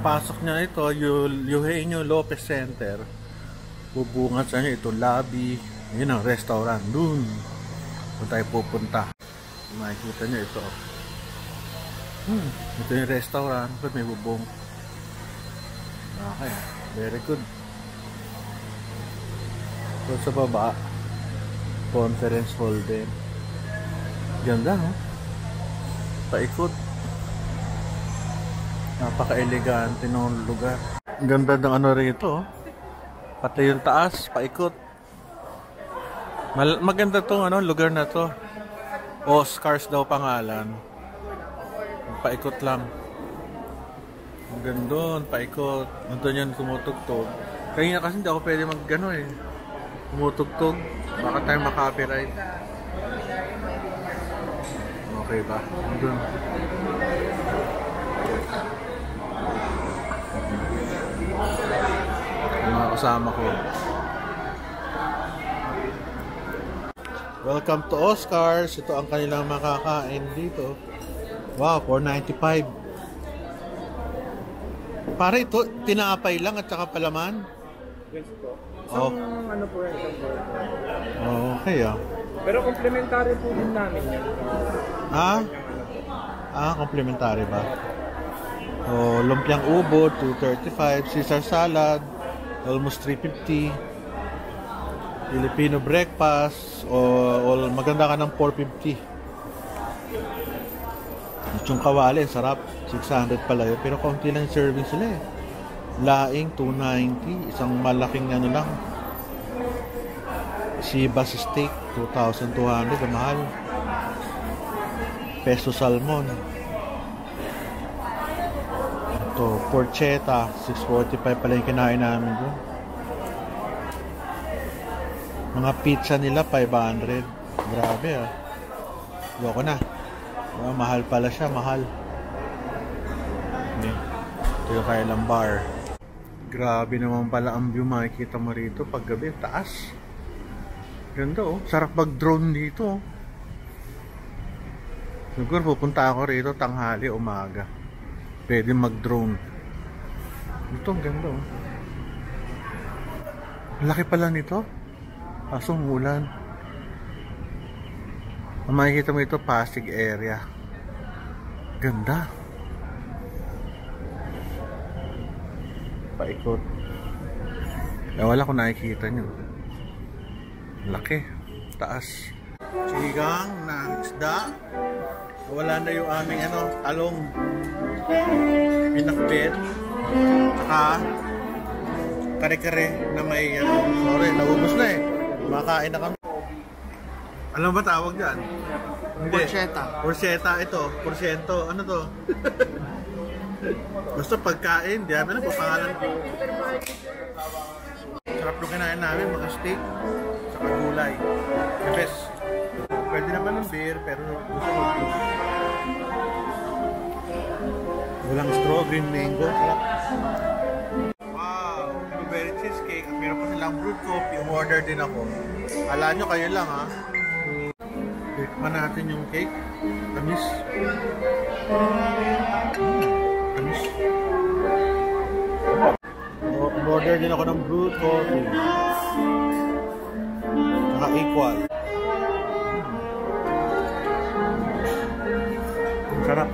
Pagpasok niya ito, Eugenio Lopez Center, bubungat sa inyo itong lobby. Yun ang restaurant dun kung tayo pupunta. Makikita nyo ito. Ito yung restaurant. May bubong. Okay, very good. So sa baba, conference hall din. Ganda, no? Paikot. Napaka-elegante ng lugar. Ganda ng ano rito. Pati yung taas, paikot. Maganda tong ano, lugar na to. Oscars daw pangalan. Paikot lang. Ang gandun, paikot. Nandun yan tumutugtog. Kaya kasi hindi ako pwede mag-gano eh. Tumutugtog. Baka tayo makapiright. Okay ba? Nandun. Mga kasama ko. Welcome to Oscars. Ito ang kanilang makakain dito. Wow, $4.95. Para ito, tinapay lang at saka palaman? Yes po. Isang ano po yan, isang burger. Okay ah. Pero complementary po din namin yan. Complementary ba? Lumpiang ubo, $2.35. Caesar salad, almost $3.50. Filipino breakfast, maganda ka ng $4.50. Yung kawali, sarap. $600 pala yun. Pero kaunti lang serving sila eh. Laing, $2.90. Isang malaking ano lang. Sibas steak, $2,200. Ang mahal. Peso salmon. Ito, porchetta, $6.45 pala yung kinain namin doon. Mga pizza nila, $500. Grabe ah. Loko na. Mahal pala siya, mahal. Okay. Ito yung kailang bar. Grabe naman pala ang view makikita mo rito pag gabi. Taas. Ganda oh. Sarap mag-drone dito oh. Siguro pupunta ako rito tanghali, umaga. Pwede mag-drone. Ito ang ganda oh. Laki pala nito. Pasong ulan. Makikita mo ito, Pasig area. Ganda. Paikot. Wala ko nakikita nyo. Laki. Taas. Sigang na isda. Wala na yung aming talong. Pinakbet. Saka kare-kare na may sorry, naubos na eh. Makain na kami. Alam ba tawag dyan? Porchetta. Porchetta ito. Porsyento. Ano to? Basta pagkain. Di namin po pangalan ko. Sarap nung kinain namin. Mga steak. Saka gulay. The best. Pwede naman ng beer. Pero gusto ko. Walang straw. Green mango. Wow. Blueberry cheesecake. At meron pa silang brewed coffee. Umorder din ako. Alam nyo kayo lang ha. Tikman natin yung cake. Tamis. Tamis. Order din ako ng brewed coffee. Saka equal. Ang sarap.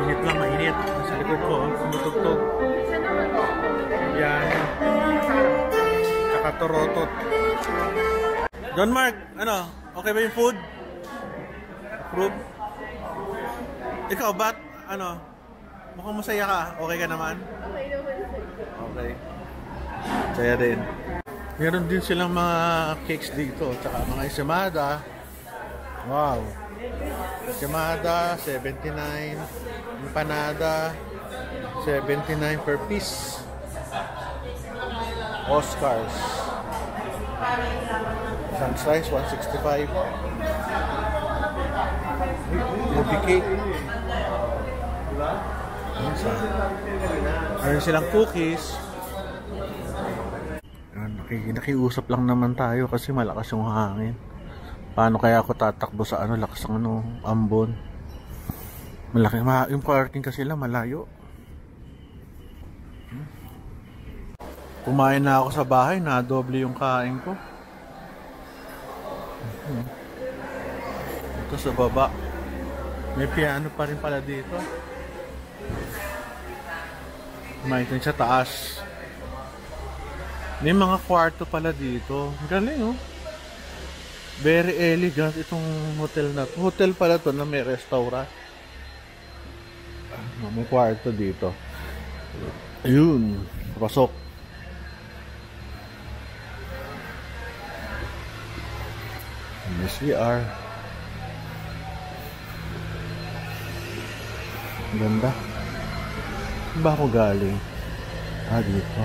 Init lang, mainit. Sa likod ko, sumutugtog. Yan. Saka torotot. John Mark, okay ba yung food? Approve? Ikaw, ba't, mukhang masaya ka? Okay ka naman? Okay naman. Okay. Saya din. Meron din silang mga cakes dito, tsaka mga ensaymada. Wow. Ensaymada, $79. Empanada, $79 per piece. Oscars. Sun slice, $165. Movie cake. Meron silang cookies. Nakiusap lang naman tayo kasi malakas yung hangin. Paano kaya ako tatakbo sa lakas ng ambon? Malaki. Yung parking kasi lang malayo. Kumain na ako sa bahay. Na doble yung kain ko. Ito sa baba. May piano pa rin pala dito. May ito sa taas. May mga kwarto pala dito. Galing oh. Very elegant itong hotel na to. Hotel pala to na may restaurant. May kwarto dito. Ayun. Pasok. May CR. Ganda. Saan ba ako galing? Dito.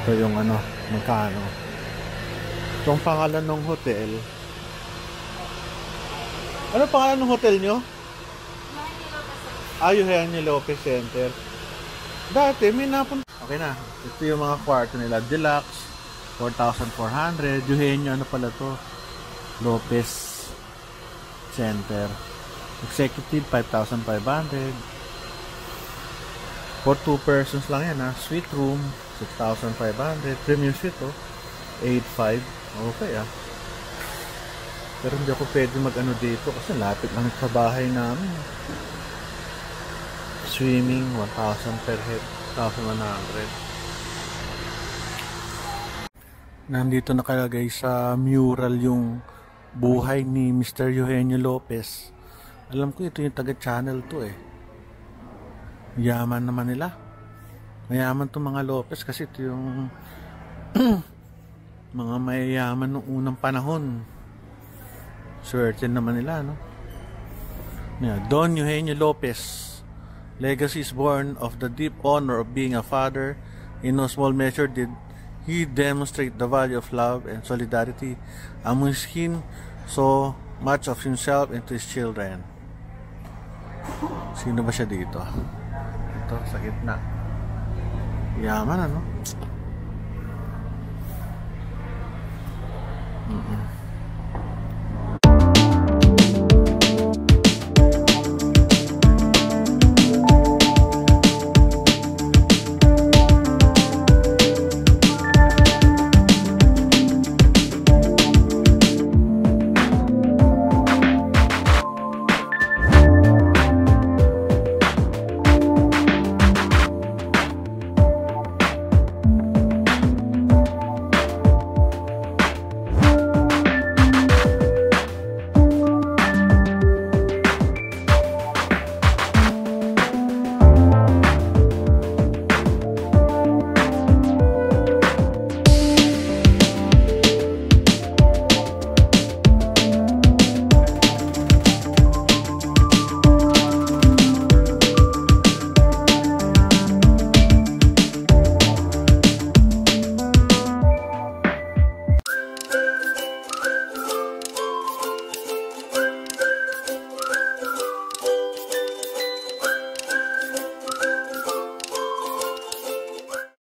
Ito yung ano, magkano. Itong pangalan ng hotel. Ano pangalan ng hotel nyo? Eugenio Lopez Center. Dati, may napunta. Okay na. Ito yung mga kwarto nila. Deluxe, 4,400. Eugenio, ano pala to? Lopez Center. Executive, 5,500. For 2 persons lang yan ha. Suite room, 6,500. Premium suite oh. 8,500. Okay ah. Pero hindi ako pwede mag-ano dito kasi lapit lang sa bahay namin. Swimming, 1,000 per head. 1,100. Nandito nakalagay sa mural yung buhay ni Mr. Eugenio Lopez. Alam ko ito yung taga-channel to eh. Yaman naman nila. Mayaman to mga Lopez kasi ito yung mga mayayaman noong unang panahon. Swerte naman nila, no? Yeah, Don Eugenio Lopez. Legacy is born of the deep honor of being a father. In no small measure did he demonstrate the value of love and solidarity among his kin, so much of himself and to his children. Sino ba siya dito? Ito, sa gitna. Yaman, ano?